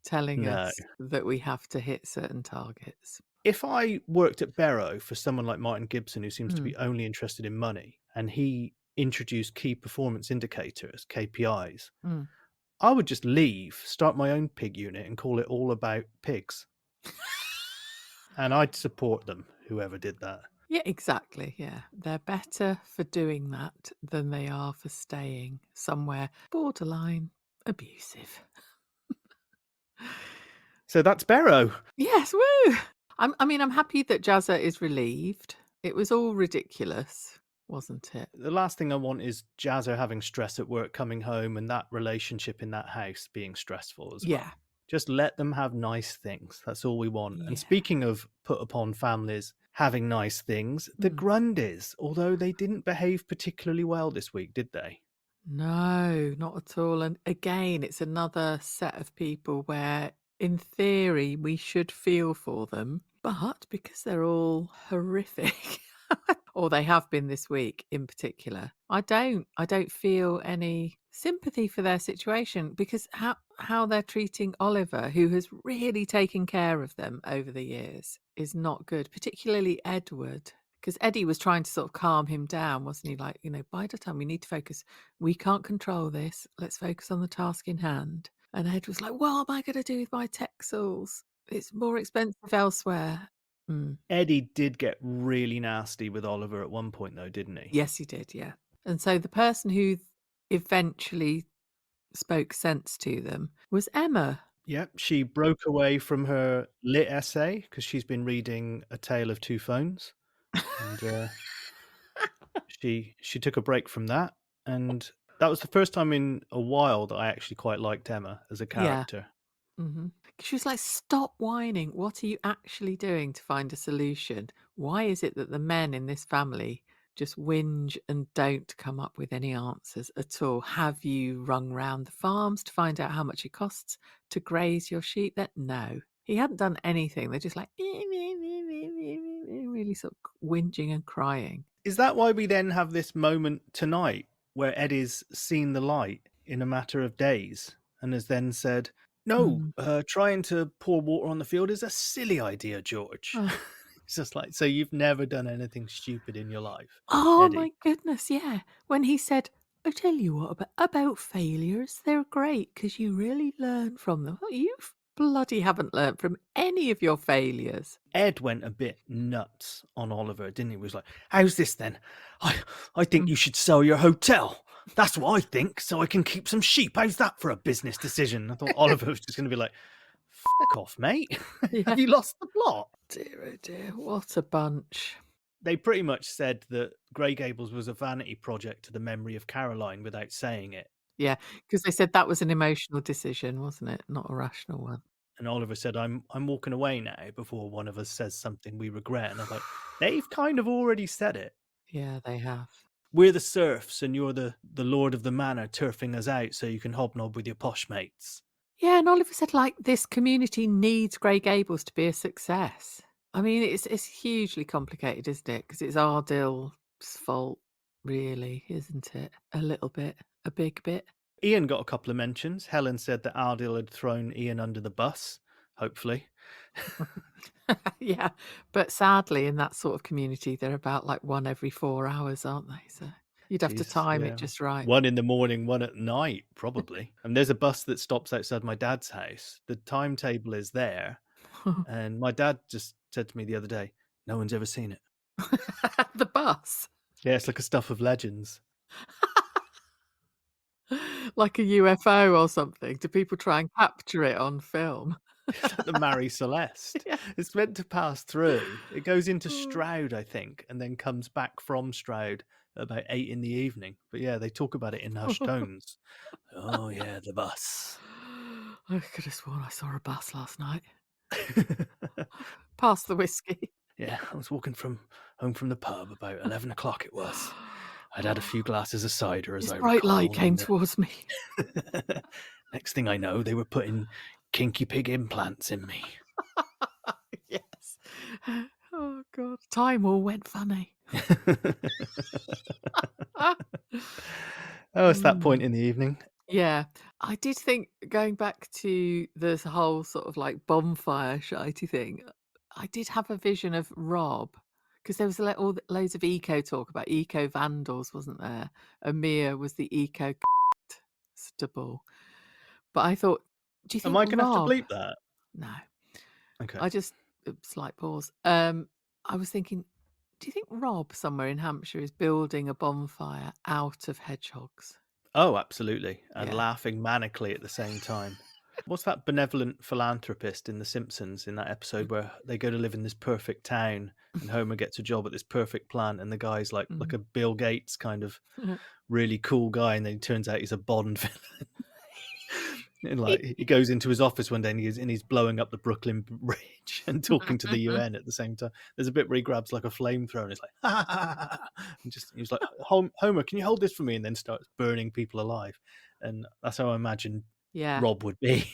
telling us that we have to hit certain targets. If I worked at Barrow for someone like Martin Gibson, who seems to be only interested in money, and he introduced key performance indicators, KPIs, I would just leave, start my own pig unit and call it All About Pigs. And I'd support them, whoever did that. Yeah, exactly. Yeah. They're better for doing that than they are for staying somewhere borderline Abusive. So that's Barrow. Yes, woo! I'm happy that Jazza is relieved. It was all ridiculous, wasn't it? The last thing I want is Jazza having stress at work, coming home, and that relationship in that house being stressful as well. Yeah. Just let them have nice things. That's all we want. Yeah. And speaking of put upon families having nice things, the Grundys, although they didn't behave particularly well this week, did they? No, not at all. And again, it's another set of people where, in theory, we should feel for them, but because they're all horrific, or they have been this week in particular, I don't feel any sympathy for their situation, because how they're treating Oliver, who has really taken care of them over the years, is not good, particularly Edward. Because Eddie was trying to sort of calm him down, wasn't he? Like, bide our time, we need to focus. We can't control this. Let's focus on the task in hand. And Ed was like, what am I going to do with my Texels? It's more expensive elsewhere. Eddie did get really nasty with Oliver at one point, though, didn't he? Yes, he did, yeah. And so the person who eventually spoke sense to them was Emma. Yep, she broke away from her lit essay because she's been reading A Tale of Two Phones. And she took a break from that, and that was the first time in a while that I actually quite liked Emma as a character. Yeah. She was like, stop whining. What are you actually doing to find a solution? Why is it that the men in this family just whinge and don't come up with any answers at all? Have you rung round the farms to find out how much it costs to graze your sheep? That no, he hadn't done anything. They're just like really sort of whinging and crying. Is that why we then have this moment tonight where Eddie's seen the light in a matter of days and has then said, no, trying to pour water on the field is a silly idea, George. It's just like, so you've never done anything stupid in your life, Oh Eddie. my goodness, yeah. When he said, I tell you what, about failures, they're great because you really learn from them. Well, you bloody haven't learned from any of your failures. Ed went a bit nuts on Oliver, didn't he? He was like, how's this then? I think you should sell your hotel. That's what I think, so I can keep some sheep. How's that for a business decision? I thought Oliver was just going to be like, fuck off, mate. Have you lost the plot? Dear, oh dear, what a bunch. They pretty much said that Grey Gables was a vanity project to the memory of Caroline without saying it. Yeah, because they said that was an emotional decision, wasn't it? Not a rational one. And Oliver said, I'm walking away now before one of us says something we regret. And I was like, they've kind of already said it. Yeah, they have. We're the serfs and you're the lord of the manor turfing us out so you can hobnob with your posh mates. Yeah, and Oliver said, like, this community needs Grey Gables to be a success. I mean, it's hugely complicated, isn't it? Because it's Ardill's fault, really, isn't it? A little bit, a big bit. Ian got a couple of mentions. Helen said that Ardill had thrown Ian under the bus, hopefully. Yeah, but sadly, in that sort of community, they're about like one every 4 hours, aren't they? So you'd have to time it just right. One in the morning, one at night, probably. And there's a bus that stops outside my dad's house. The timetable is there. And my dad just said to me the other day, no one's ever seen it. The bus? Yeah, it's like a stuff of legends. Like a UFO or something? Do people try and capture it on film? It's like the Marie Celeste. Yeah. It's meant to pass through. It goes into Stroud, I think, and then comes back from Stroud at about 8 in the evening. But yeah, they talk about it in hushed tones. Oh yeah, the bus. I could have sworn I saw a bus last night. Past the whiskey. Yeah, I was walking home from the pub about 11 o'clock it was. I'd had a few glasses of cider as This I bright light recall, came and towards me. next thing I know, they were putting kinky pig implants in me. Yes. Oh God. Time all went funny. Oh, it's that point in the evening. Yeah. I did think, going back to this whole sort of like bonfire shitey thing, I did have a vision of Rob, because there was loads of eco talk about eco vandals, wasn't there? And Mia was the eco stable. But I thought, do you think Am I going to have to Rob... bleep that? No. Okay. I just... Slight pause. I was thinking, do you think Rob somewhere in Hampshire is building a bonfire out of hedgehogs? Oh, absolutely. And Yeah. laughing manically at the same time. What's that benevolent philanthropist in The Simpsons in that episode where they go to live in this perfect town and Homer gets a job at this perfect plant and the guy's like a Bill Gates kind of really cool guy, and then he turns out he's a Bond villain. And like he goes into his office one day and he's blowing up the Brooklyn Bridge and talking to the UN at the same time. There's a bit where he grabs like a flamethrower and he's like, ha, ha, ha, ha, and just he's like, Homer, can you hold this for me? And then starts burning people alive. And that's how I imagine Rob would be.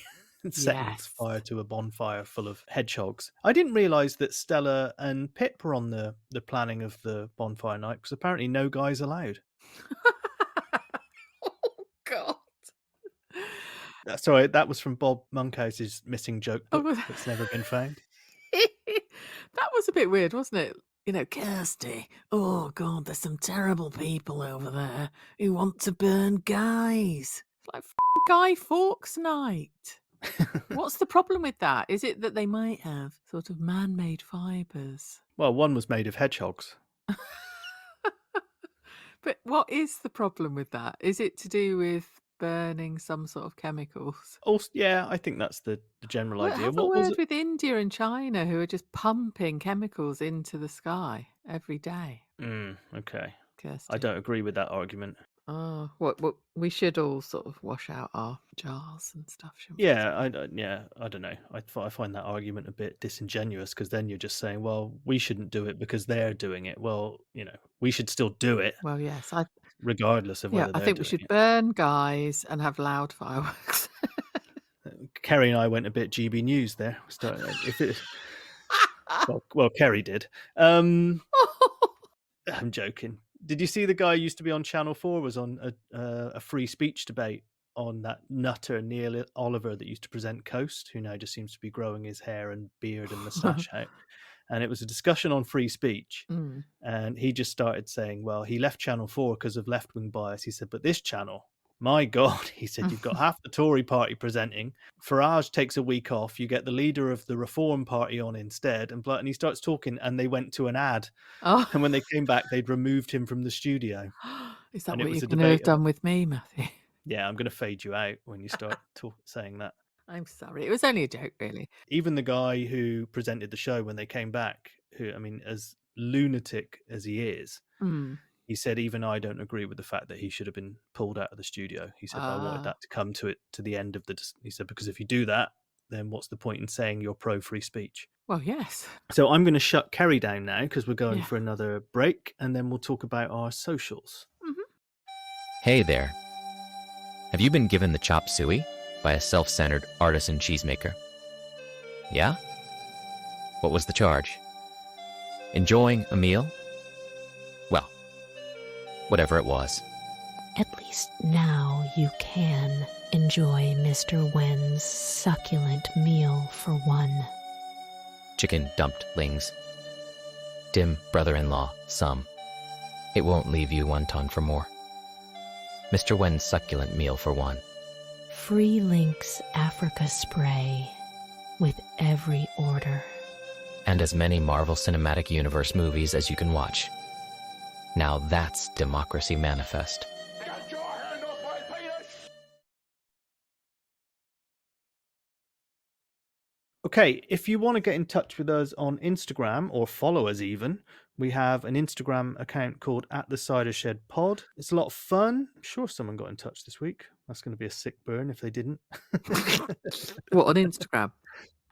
Setting fire to a bonfire full of hedgehogs. I didn't realise that Stella and Pip were on the planning of the bonfire night, because apparently no guys allowed. Oh, God. Sorry, that was from Bob Monkhouse's missing joke book that's never been found. That was a bit weird, wasn't it? You know, Kirsty, oh God, there's some terrible people over there who want to burn guys. It's like Guy Fawkes night. What's the problem with that? Is it that they might have sort of man-made fibres? Well, one was made of hedgehogs. But what is the problem with that? Is it to do with burning some sort of chemicals? Also, yeah, I think that's the general idea. Have a word with India and China, who are just pumping chemicals into the sky every day. Okay. Kirsty. I don't agree with that argument. Oh, what we should all sort of wash out our jars and stuff, shouldn't we? Yeah, I don't know. I find that argument a bit disingenuous, because then you're just saying, well, we shouldn't do it because they're doing it. Well, we should still do it. Well, yes, regardless of whether I think we should burn guys and have loud fireworks. Keri and I went a bit GB News there. Well, Keri did. I'm joking. Did you see the guy who used to be on Channel 4 was on a free speech debate on that nutter Neil Oliver that used to present Coast, who now just seems to be growing his hair and beard and moustache out. And it was a discussion on free speech. And he just started saying, well, he left Channel 4 because of left-wing bias. He said, but this channel, my God, he said, you've got half the Tory party presenting. Farage takes a week off. You get the leader of the Reform Party on instead. And he starts talking, and they went to an ad. Oh. And when they came back, they'd removed him from the studio. Is that what you're going to have done with me, Matthew? Yeah, I'm going to fade you out when you start saying that. I'm sorry. It was only a joke, really. Even the guy who presented the show when they came back, who, I mean, as lunatic as he is, he said, even I don't agree with the fact that he should have been pulled out of the studio. He said, I wanted that to come to the end of he said, because if you do that, then what's the point in saying you're pro-free speech? Well, yes. So I'm going to shut Keri down now, because we're going for another break, and then we'll talk about our socials. Hey there. Have you been given the chop suey by a self-centered artisan cheesemaker? Yeah? What was the charge? Enjoying a meal? Well, whatever it was. At least now you can enjoy Mr. Wen's succulent meal for one. Chicken dumplings. Dim brother-in-law, some. It won't leave you one ton for more. Mr. Wen's succulent meal for one. Free Links Africa spray with every order. And as many Marvel Cinematic Universe movies as you can watch. Now that's Democracy Manifest. Get your hand off my penis! Okay, if you want to get in touch with us on Instagram, or follow us even, we have an Instagram account called @thecidershed_pod. It's a lot of fun. I'm sure someone got in touch this week. That's going to be a sick burn if they didn't. What, on Instagram?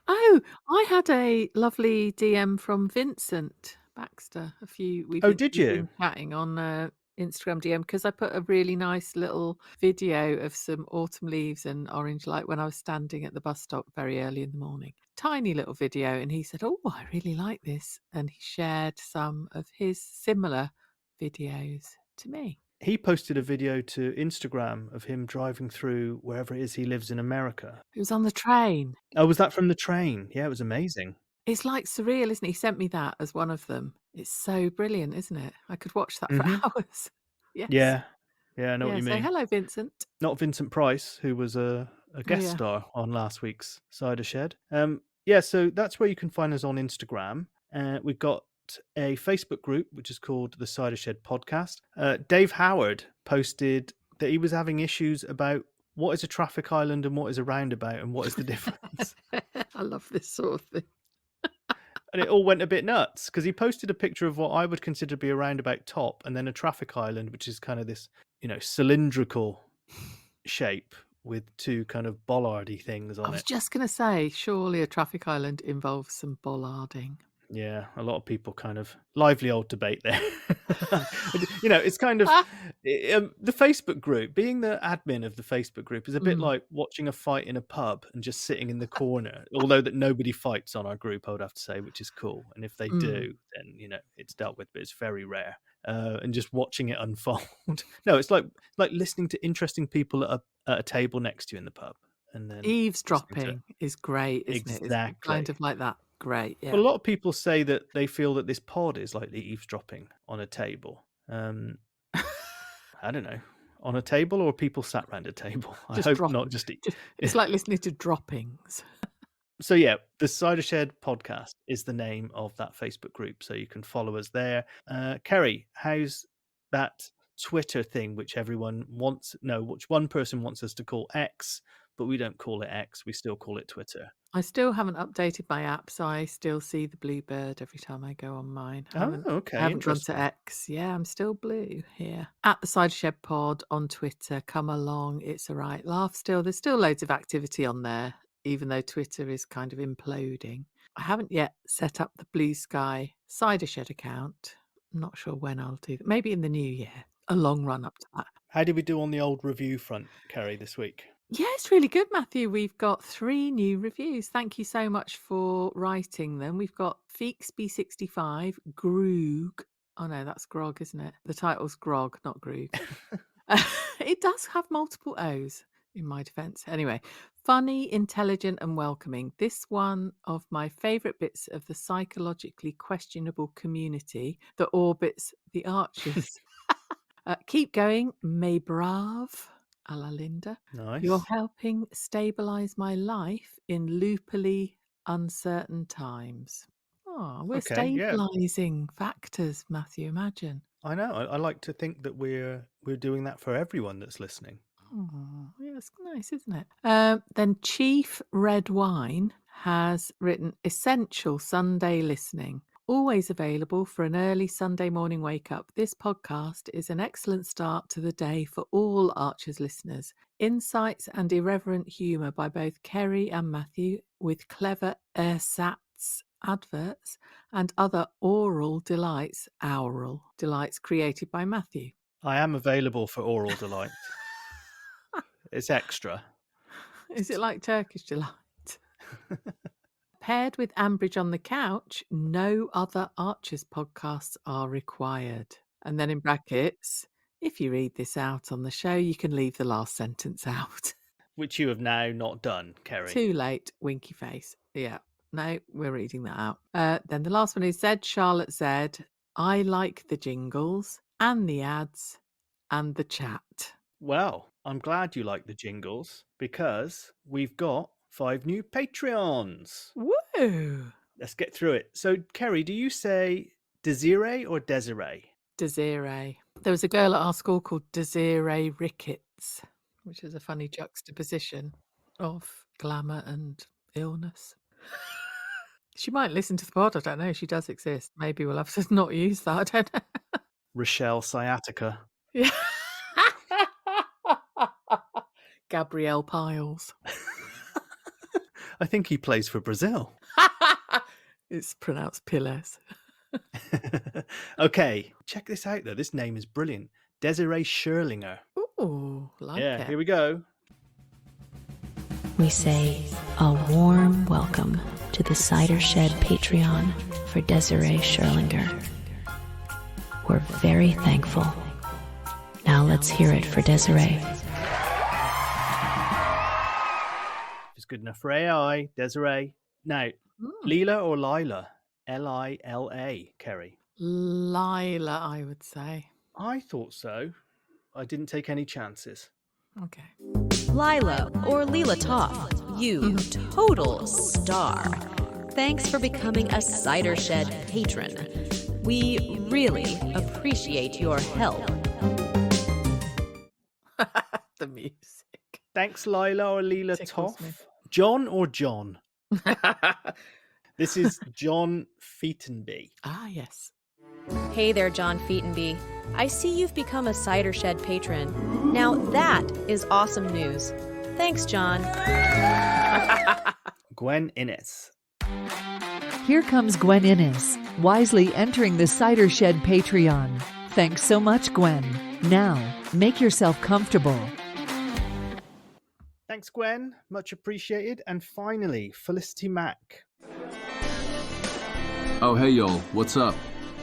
Oh, I had a lovely DM from Vincent Baxter. Did you? Been chatting on Instagram DM, because I put a really nice little video of some autumn leaves and orange light when I was standing at the bus stop very early in the morning. Tiny little video, and he said, oh, I really like this, and he shared some of his similar videos to me. He posted a video to Instagram of him driving through wherever it is he lives in America. It was on the train. Oh, was that from the train? Yeah, it was amazing. It's like surreal, isn't it? He sent me that as one of them. It's so brilliant, isn't it? I could watch that for hours. Yes. Yeah, I know what you mean. So hello, Vincent. Not Vincent Price, who was a guest star on last week's Cider Shed. So that's where you can find us on Instagram. We've got a Facebook group, which is called the Cider Shed Podcast. Dave Howard posted that he was having issues about what is a traffic island and what is a roundabout and what is the difference. I love this sort of thing. And it all went a bit nuts because he posted a picture of what I would consider to be a roundabout top and then a traffic island, which is kind of this, cylindrical shape with two kind of bollardy things on I was it. just going to say, surely a traffic island involves some bollarding. Yeah, a lot of people kind of lively old debate there. It's kind of the Facebook group. Being the admin of the Facebook group is a bit like watching a fight in a pub and just sitting in the corner. Although that nobody fights on our group, I would have to say, which is cool. And if they do, then it's dealt with, but it's very rare. And just watching it unfold. No, it's like listening to interesting people at a table next to you in the pub. And then Eavesdropping is great, isn't it? Exactly. It's kind of like that. Great, yeah. Well, a lot of people say that they feel that this pod is like the eavesdropping on a table. I don't know, on a table or people sat around a table. I hope not just eat. It's like listening to droppings. So yeah, the Cider Shed podcast is the name of that Facebook group, so you can follow us there. Keri, how's that Twitter thing, which one person wants us to call X, but we don't call it X, we still call it Twitter. I still haven't updated my app, so I still see the blue bird every time I go on mine. I haven't gone to X. Yeah, I'm still blue here. At the Cider Shed Pod on Twitter. Come along. It's all right. Laugh still. There's still loads of activity on there, even though Twitter is kind of imploding. I haven't yet set up the Blue Sky Cider Shed account. I'm not sure when I'll do that. Maybe in the new year. A long run up to that. How did we do on the old review front, Keri, this week? Yeah, it's really good, Matthew. We've got 3 new reviews. Thank you so much for writing them. We've got Feexby65, Groog. Oh no, that's Grog, isn't it? The title's Grog, not Groog. It does have multiple O's, in my defense. Anyway, funny, intelligent and welcoming. This one of my favourite bits of the psychologically questionable community that orbits the Archers. Keep going, mes braves. A la Linda. Nice. You're helping stabilise my life in loopily uncertain times. Oh, we're stabilising factors, Matthew. Imagine. I know. I like to think that we're doing that for everyone that's listening. Oh, yeah, it's nice, isn't it? Then Chief Red Wine has written essential Sunday listening. Always available for an early Sunday morning wake up. This podcast is an excellent start to the day for all Archers listeners. Insights and irreverent humour by both Keri and Matthew, with clever ersatz adverts and other aural delights created by Matthew. I am available for oral delight. It's extra. Is it like Turkish delight? Paired with Ambridge on the Couch, no other Archers podcasts are required. And then in brackets, if you read this out on the show, you can leave the last sentence out. Which you have now not done, Keri. Too late, winky face. Yeah, no, we're reading that out. Then the last one is Z Charlotte Z. I like the jingles and the ads and the chat. Well, I'm glad you like the jingles because we've got 5 new Patreons. Woo! Let's get through it. So, Keri, do you say Desiree or Desiree? Desiree. There was a girl at our school called Desiree Ricketts, which is a funny juxtaposition of glamour and illness. She might listen to the pod. I don't know. She does exist. Maybe we'll have to not use that. I don't know. Rochelle Sciatica. Yeah. Gabrielle Piles. I think he plays for Brazil. It's pronounced Piles. Okay, check this out though. This name is brilliant. Desiree Scherlinger. Ooh, like it. Here we go. We say a warm welcome to the Cider Shed Patreon for Desiree Scherlinger. We're very thankful. Now let's hear it for Desiree. It's good enough for AI, Desiree. Now, Leela or Lila? Lila, Keri. Lila, I would say. I thought so. I didn't take any chances. Okay. Lila or Leela Toff, you total star. Thanks for becoming a Cider Shed patron. We really appreciate your help. Thanks, Lila or Leela Tickles me. Toff. John or John? This is John Featonby. Ah, yes. Hey there, John Featonby. I see you've become a Cider Shed patron. Now that is awesome news. Thanks, John. Gwen Innes. Here comes Gwen Innes, wisely entering the Cider Shed Patreon. Thanks so much, Gwen. Now, make yourself comfortable. Thanks, Gwen. Much appreciated. And finally, Felicity Mack. Oh, hey, y'all. What's up?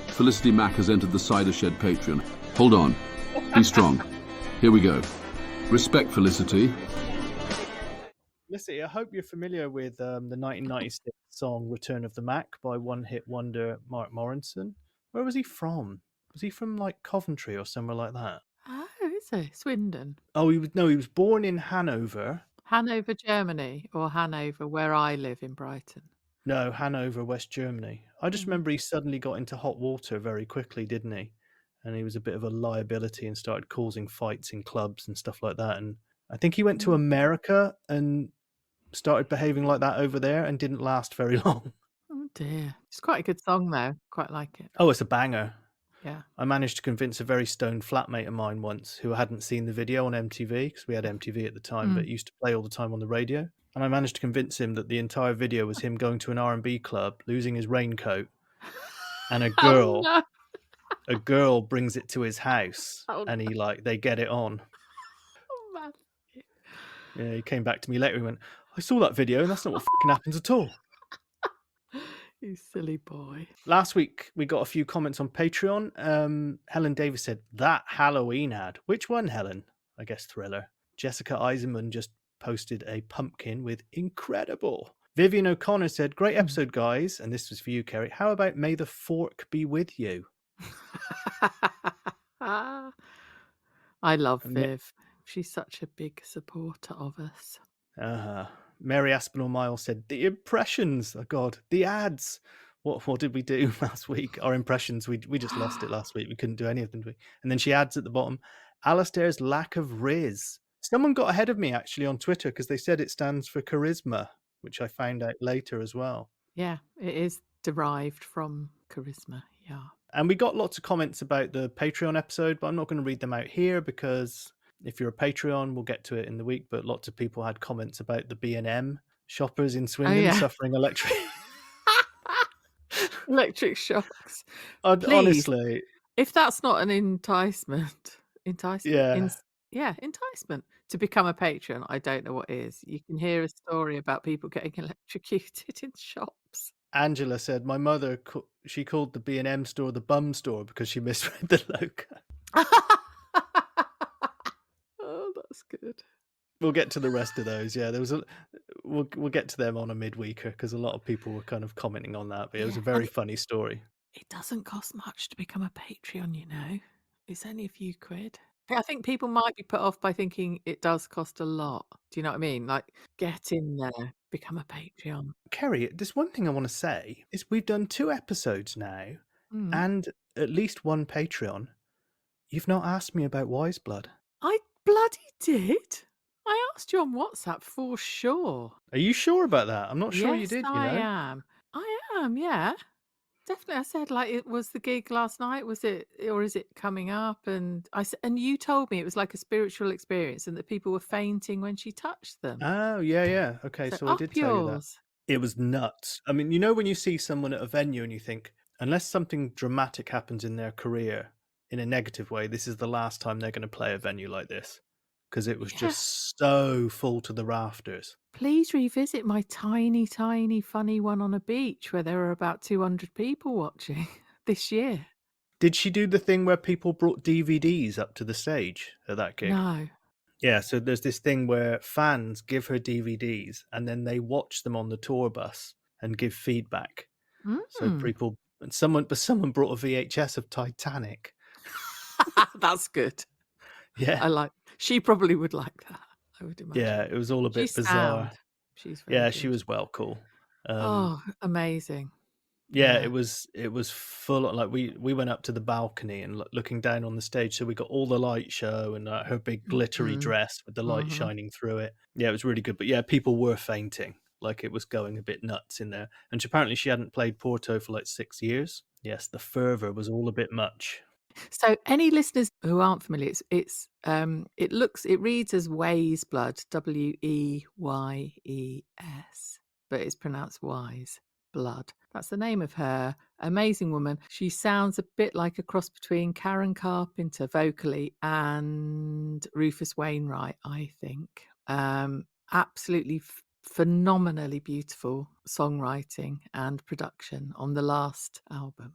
Felicity Mack has entered the Cider Shed Patreon. Hold on. Be strong. Here we go. Respect, Felicity. Felicity, I hope you're familiar with the 1996 song Return of the Mac by one-hit wonder Mark Morrison. Where was he from? Was he from like Coventry or somewhere like that? Oh, is he? Swindon. Oh, he was born in Hanover. Hanover, Germany, or Hanover, where I live in Brighton. No, Hanover, West Germany. I just remember he suddenly got into hot water very quickly, didn't he? And he was a bit of a liability and started causing fights in clubs and stuff like that. And I think he went to America and started behaving like that over there and didn't last very long. Oh dear. It's quite a good song though. Quite like it. Oh, it's a banger. Yeah. I managed to convince a very stoned flatmate of mine once who hadn't seen the video on MTV, because we had MTV at the time, but it used to play all the time on the radio. And I managed to convince him that the entire video was him going to an R&B club, losing his raincoat, and a girl brings it to his house, and they get it on. Oh man. Yeah, he came back to me later. He went, "I saw that video, and that's not what fucking happens at all." You silly boy. Last week, we got a few comments on Patreon. Helen Davis said, "That Halloween ad." Which one, Helen? I guess Thriller. Jessica Eisenman just posted a pumpkin with "incredible." Vivian O'Connor said, "Great episode, guys." And this was for you, Keri. How about "May the fork be with you"? I love Viv. She's such a big supporter of us. Mary Aspinall Miles said, "The impressions." Oh God, the ads. What did we do last week? Our impressions, we just lost it last week. We couldn't do any of them, did we? And then she adds at the bottom, "Alistair's lack of riz." Someone got ahead of me actually on Twitter because they said it stands for charisma, which I found out later as well. Yeah, it is derived from charisma. Yeah. And we got lots of comments about the Patreon episode, but I'm not going to read them out here because if you're a Patreon, we'll get to it in the week. But lots of people had comments about the B&M shoppers in Swindon suffering electric shocks. Please, honestly, if that's not an enticement, enticement to become a patron, I don't know what is. You can hear a story about people getting electrocuted in shops. Angela said, "My mother, she called the B&M store the bum store because she misread the logo." Oh, that's good. We'll get to the rest of those. Yeah, there was we'll get to them on a midweeker because a lot of people were kind of commenting on that. But it was a very funny story. It doesn't cost much to become a Patreon, you know. It's only a few quid. I think people might be put off by thinking it does cost a lot. Do you know what I mean? Like, get in there, become a Patreon. Keri, there's one thing I want to say is we've done 2 episodes now and at least 1 Patreon. You've not asked me about Wise Blood. I bloody did. I asked you on WhatsApp for sure. Are you sure about that? I'm not sure you did, you know. I am, yeah. Definitely. I said, like, it was the gig last night, was it, or is it coming up? And you told me it was like a spiritual experience and that people were fainting when she touched them. Oh, yeah. Okay, so I did tell you that. It was nuts. I mean, you know when you see someone at a venue and you think, unless something dramatic happens in their career in a negative way, this is the last time they're going to play a venue like this. Because it was just so full to the rafters. Please revisit my tiny, tiny, funny one on a beach where there were about 200 people watching this year. Did she do the thing where people brought DVDs up to the stage at that gig? No. Yeah, so there's this thing where fans give her DVDs and then they watch them on the tour bus and give feedback. So people, someone brought a VHS of Titanic. That's good. Yeah. She probably would like that, I would imagine. Yeah, it was all a bit bizarre. She's very good. She was well cool. Amazing. Yeah, Yeah. it was full like we went up to the balcony and looking down on the stage, so we got all the light show and her big glittery Mhm. dress with the light Mhm. shining through it. Yeah, it was really good. But yeah, people were fainting, like it was going a bit nuts in there. And apparently she hadn't played Porto for like 6 years. Yes, the fervor was all a bit much. So any listeners who aren't familiar, it reads as Weyes blood, Weyes, but it's pronounced Wise blood. That's the name of her. Amazing woman. She sounds a bit like a cross between Karen Carpenter vocally and Rufus Wainwright, I think. Absolutely phenomenally beautiful songwriting and production on the last album.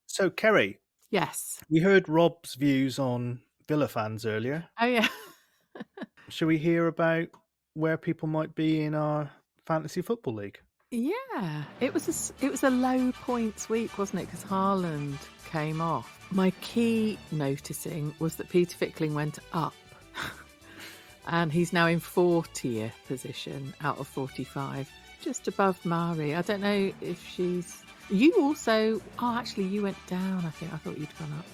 So Keri, Yes. we heard Rob's views on Villa fans earlier. Oh yeah. Shall we hear about where people might be in our fantasy football league? Yeah, it was a low points week, wasn't it? Because Haaland came off. My key noticing was that Peter Fickling went up, and he's now in 40th position out of 45, just above Mari. I don't know if she's. You also. Oh, actually, you went down. I think I thought you'd gone up.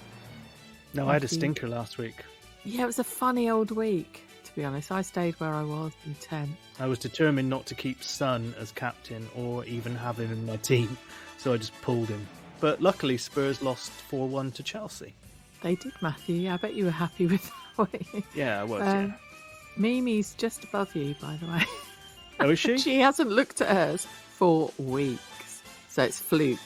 No, I had a stinker last week. Yeah, it was a funny old week. To be honest, I stayed where I was in 10th. I was determined not to keep Son as captain or even have him in my team, so I just pulled him. But luckily, Spurs lost 4-1 to Chelsea. They did, Matthew. I bet you were happy with that. Yeah, I was. Yeah. Mimi's just above you, by the way. Oh, is she? She hasn't looked at hers for weeks, so it's fluke.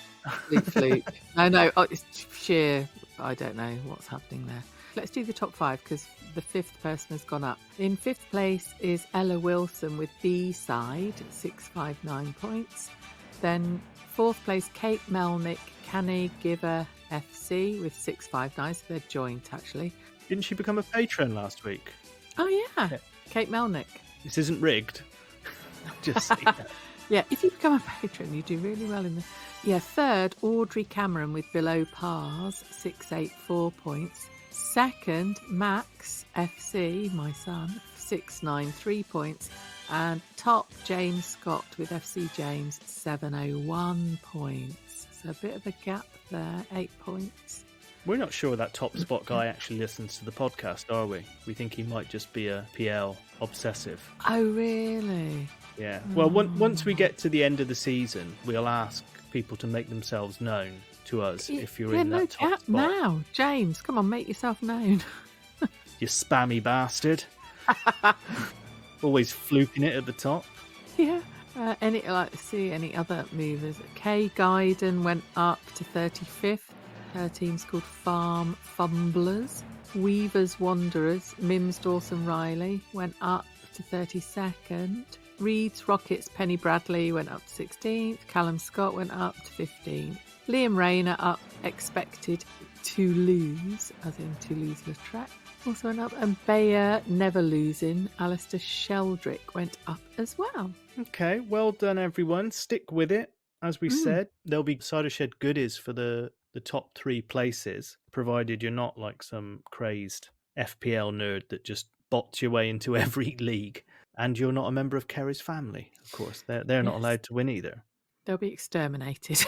No, it's sheer. I don't know what's happening there. Let's do the top 5 because the 5th person has gone up. In 5th place is Ella Wilson with B-Side, 659 points. Then 4th place, Kate Melnick, Canny Giver FC with 659, so they're joint actually. Didn't she become a patron last week? Oh yeah, Kate Melnick. This isn't rigged. Just saying that. Yeah, if you become a patron, you do really well in the... Yeah, 3rd, Audrey Cameron with below pars, 684 points. 2nd, Max FC, my son, 693 points. And top, James Scott with FC James, 701 points. So a bit of a gap there, 8 points. We're not sure that top spot guy actually listens to the podcast, are we? We think he might just be a PL obsessive. Oh, really? Yeah. Well, once we get to the end of the season, we'll ask people to make themselves known to us if you're in that top spot. Now, James, come on, make yourself known. You spammy bastard. Always fluking it at the top. Yeah. Any other movers? Kay Guyden went up to 35th. Her team's called Farm Fumblers. Weavers Wanderers, Mims Dawson Riley went up to 32nd. Reeds Rockets Penny Bradley went up to 16th. Callum Scott went up to 15th. Liam Rayner up, expected to lose, as in Toulouse-Lautrec, also went up. And Bayer Never Losing, Alistair Sheldrick went up as well. Okay, well done everyone. Stick with it. As we said, there'll be Cider Shed goodies for the top 3 places, provided you're not like some crazed FPL nerd that just bots your way into every league. And you're not a member of Keri's family, of course. They're not allowed to win either. They'll be exterminated.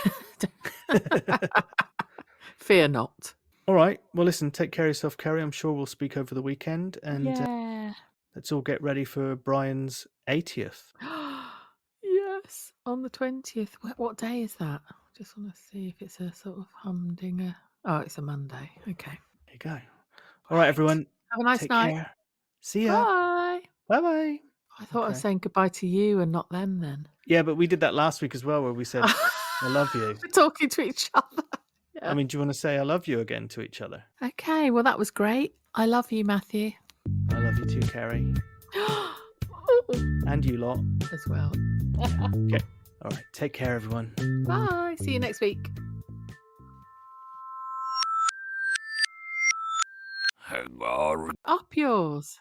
Fear not. All right. Well, listen, take care of yourself, Keri. I'm sure we'll speak over the weekend. And let's all get ready for Brian's 80th. Yes, on the 20th. What day is that? Just want to see if it's a sort of humdinger. Oh, it's a Monday. Okay. There you go. All right, everyone. Have a nice take night. Care. See ya. Bye. Bye-bye. I thought I was saying goodbye to you and not them then. Yeah, but we did that last week as well, where we said, I love you. We're talking to each other. Yeah. I mean, do you want to say I love you again to each other? Okay, well, that was great. I love you, Matthew. I love you too, Keri. And you lot. As well. Okay. All right. Take care, everyone. Bye. See you next week. Hang on. Up yours.